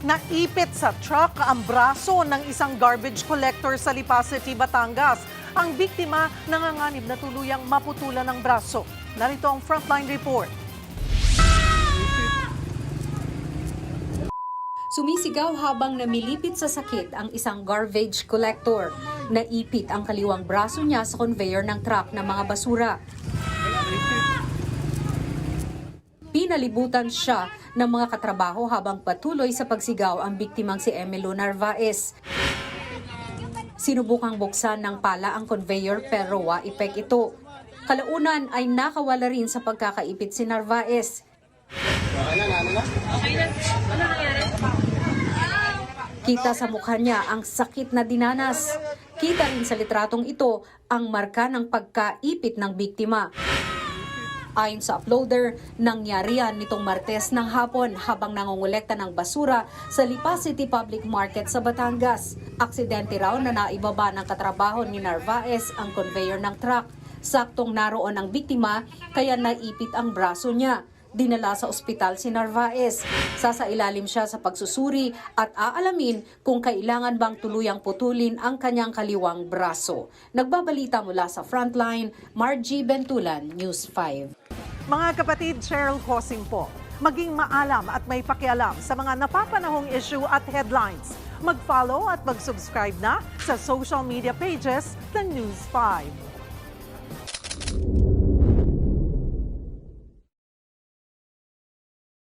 Naipit sa truck ang braso ng isang garbage collector sa Lipa City, Batangas. Ang biktima nanganganib na tuluyang maputulan ng braso. Narito ang frontline report. Sumisigaw habang namilipit sa sakit ang isang garbage collector. Naipit ang kaliwang braso niya sa conveyor ng truck ng mga basura. Pinalibutan siya ng mga katrabaho habang patuloy sa pagsigaw ang biktimang si Emilio Narvaez. Sinubukang buksan ng pala ang conveyor pero waipek ito. Kalaunan ay nakawala rin sa pagkakaipit si Narvaez. Kita sa mukha niya ang sakit na dinanas. Kita rin sa litratong ito ang marka ng pagkaipit ng biktima. Ayon sa uploader, nangyari yan nitong Martes ng hapon habang nangongolekta ng basura sa Lipa City Public Market sa Batangas. Aksidente raw na naibaba ng katrabaho ni Narvaez ang conveyor ng truck. Saktong naroon ang biktima kaya naipit ang braso niya. Dinala sa ospital si Narvaez. Sasailalim siya sa pagsusuri at aalamin kung kailangan bang tuluyang putulin ang kanyang kaliwang braso. Nagbabalita mula sa Frontline, Margie Bentulan, News 5. Mga kapatid, Cheryl Cosing po. Maging maalam at may pakialam sa mga napapanahong issue at headlines. Mag-follow at mag-subscribe na sa social media pages ng News 5.